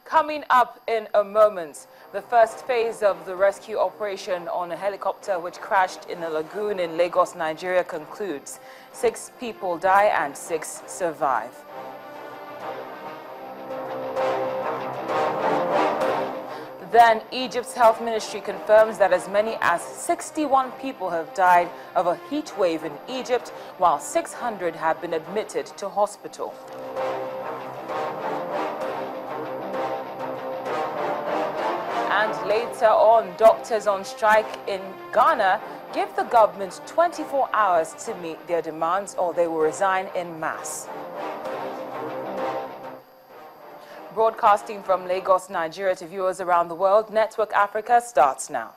Coming up in a moment, the first phase of the rescue operation on a helicopter which crashed in a lagoon in Lagos, Nigeria concludes. 6 people die and 6 survive. Then, Egypt's health ministry confirms that as many as 61 people have died of a heat wave in Egypt, while 600 have been admitted to hospital. And later on, doctors on strike in Ghana give the government 24 hours to meet their demands or they will resign en masse. Broadcasting from Lagos, Nigeria to viewers around the world, Network Africa starts now.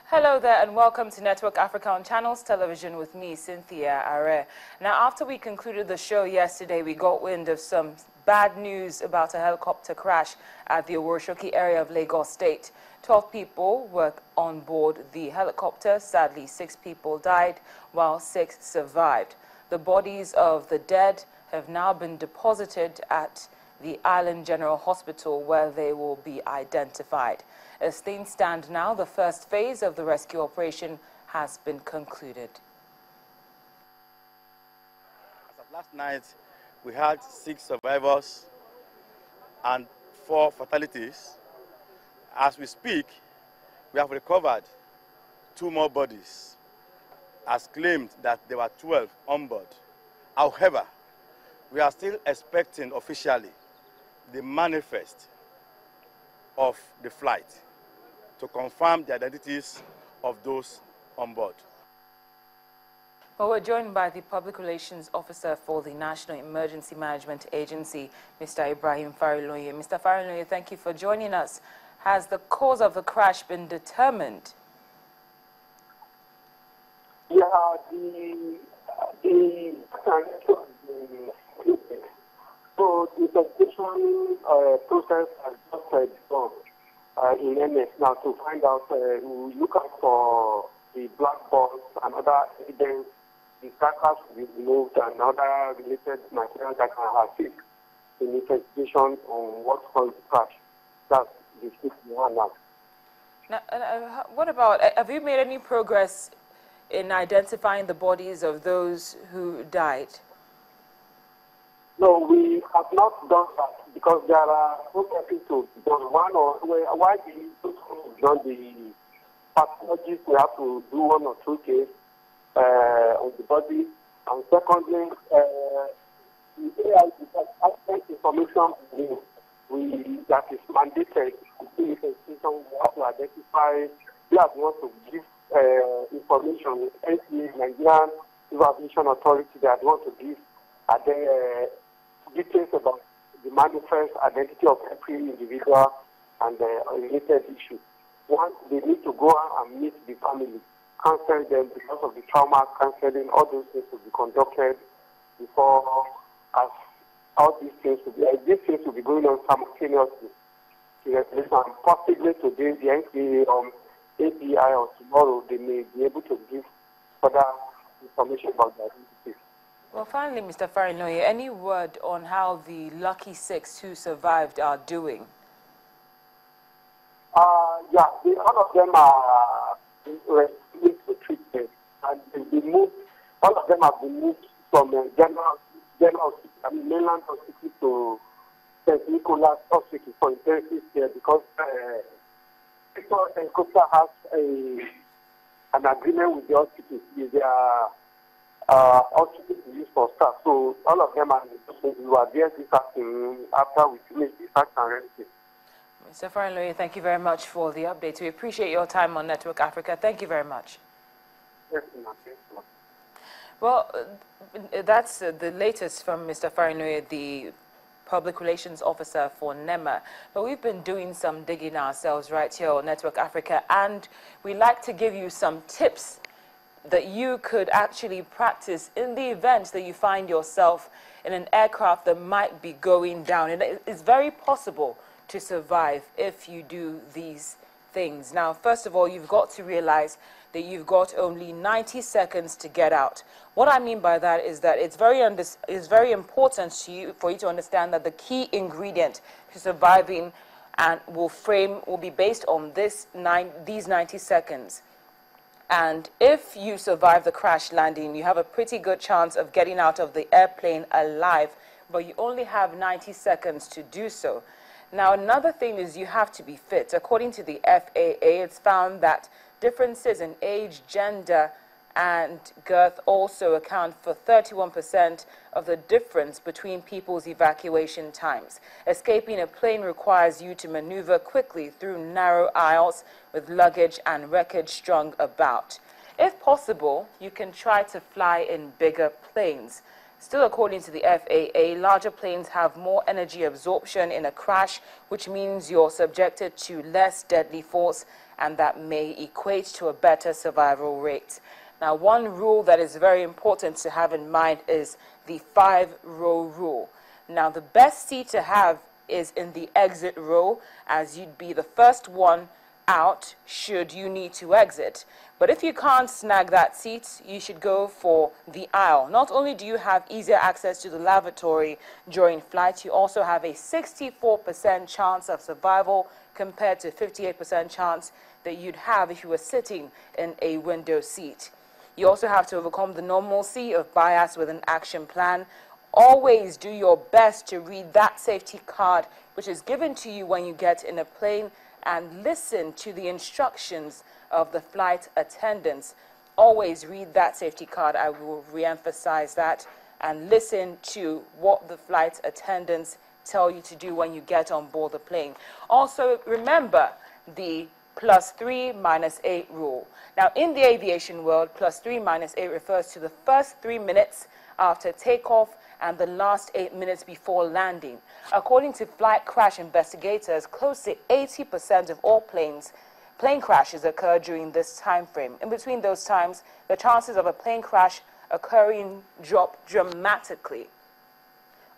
Hello there and welcome to Network Africa on Channels Television with me, Cynthia Are. Now, after we concluded the show yesterday, we got wind of some bad news about a helicopter crash at the Oworoshoki area of Lagos State. 12 people were on board the helicopter. Sadly, 6 people died while 6 survived. The bodies of the dead have now been deposited at the Island General Hospital where they will be identified. As things stand now, the first phase of the rescue operation has been concluded. As of last night, we had 6 survivors and 4 fatalities. As we speak, we have recovered 2 more bodies, as claimed that there were 12 on board. However, we are still expecting officially the manifest of the flight to confirm the identities of those on board. Well, we're joined by the Public Relations Officer for the National Emergency Management Agency, Mr. Ibrahim Fariloye. Mr. Fariloye, thank you for joining us. Has the cause of the crash been determined? Yeah, so the investigation process has just begun in NS now to find out, we look out for the black box and other evidence, the carcass will be removed and other related material that can assist in investigation on what caused the crash. That's the situation now. Now, what about, have you made any progress in identifying the bodies of those who died? No, we have not done that because there are processes to be done. One, or why we need to done the pathologies, we have to do 1 or 2 cases on the body. And secondly, the AI information that is mandated in investigation, we have to identify, we have want to give information, NCA, Nigerian Aviation Authority, that want to give details about the manifest identity of every individual and the related issues. One, they need to go out and meet the family, counsel them because of the trauma, counseling, all those things to be conducted before as all these things will be, these things will be going on simultaneously. And possibly today, the NCA API or tomorrow, they may be able to give further information about the identity. Well, finally, Mr. Fariloye, any word on how the lucky 6 who survived are doing? Yeah, all of them are receiving the treatment, and they moved. All of them have been moved from mainland hospital to St. Nicholas Hospital for intensive care because Helicopter has an agreement with the hospital. Their hospital to use for staff. So all of them are there this afternoon after we finish the fact and everything. Mr. Fariloye, thank you very much for the update. We appreciate your time on Network Africa. Thank you very much. Yes, ma'am. Well, that's the latest from Mr. Fariloye, the Public Relations Officer for NEMA. But we've been doing some digging ourselves right here on Network Africa, and we like to give you some tips that you could actually practice in the event that you find yourself in an aircraft that might be going down. And it's very possible to survive if you do these things. Now, first of all, you've got to realize that you've got only 90 seconds to get out. What I mean by that is that it's very important for you to understand that the key ingredient to surviving and will be based on these 90 seconds. And if you survive the crash landing, you have a pretty good chance of getting out of the airplane alive, but you only have 90 seconds to do so. Now, another thing is you have to be fit. According to the FAA, it's found that differences in age, gender, and girth also account for 31% of the difference between people's evacuation times. Escaping a plane requires you to maneuver quickly through narrow aisles with luggage and wreckage strung about. If possible, you can try to fly in bigger planes. Still, according to the FAA, larger planes have more energy absorption in a crash, which means you're subjected to less deadly force, and that may equate to a better survival rate. Now, one rule that is very important to have in mind is the 5-row rule. Now, the best seat to have is in the exit row, as you'd be the first one out should you need to exit. But if you can't snag that seat, you should go for the aisle. Not only do you have easier access to the lavatory during flight, you also have a 64% chance of survival compared to 58% chance that you'd have if you were sitting in a window seat. You also have to overcome the normalcy of bias with an action plan. Always do your best to read that safety card which is given to you when you get in a plane, and listen to the instructions of the flight attendants. Always read that safety card. I will re-emphasize that. And listen to what the flight attendants tell you to do when you get on board the plane. Also, remember the +3 - 8 rule. Now, in the aviation world, +3 - 8 refers to the first 3 minutes after takeoff and the last 8 minutes before landing. According to flight crash investigators, close to 80% of all plane crashes occur during this time frame. In between those times, the chances of a plane crash occurring drop dramatically.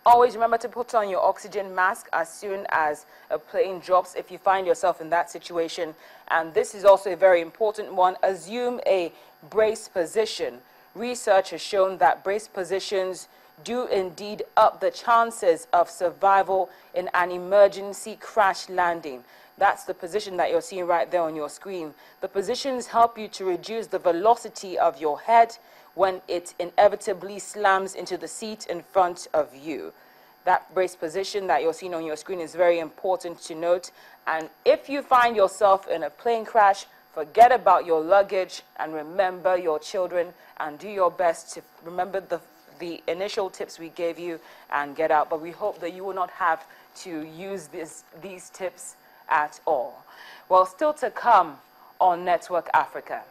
Always remember to put on your oxygen mask as soon as a plane drops if you find yourself in that situation. And this is also a very important one. Assume a brace position. Research has shown that brace positions do indeed up the chances of survival in an emergency crash landing. That's the position that you're seeing right there on your screen. The positions help you to reduce the velocity of your head when it inevitably slams into the seat in front of you. That brace position that you're seeing on your screen is very important to note. And if you find yourself in a plane crash, forget about your luggage and remember your children, and do your best to remember the initial tips we gave you and get out. But we hope that you will not have to use these tips at all. Well, still to come on Network Africa.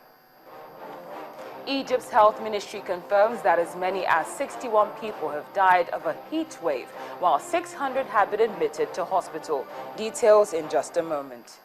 Egypt's health ministry confirms that as many as 61 people have died of a heat wave, while 600 have been admitted to hospital. Details in just a moment.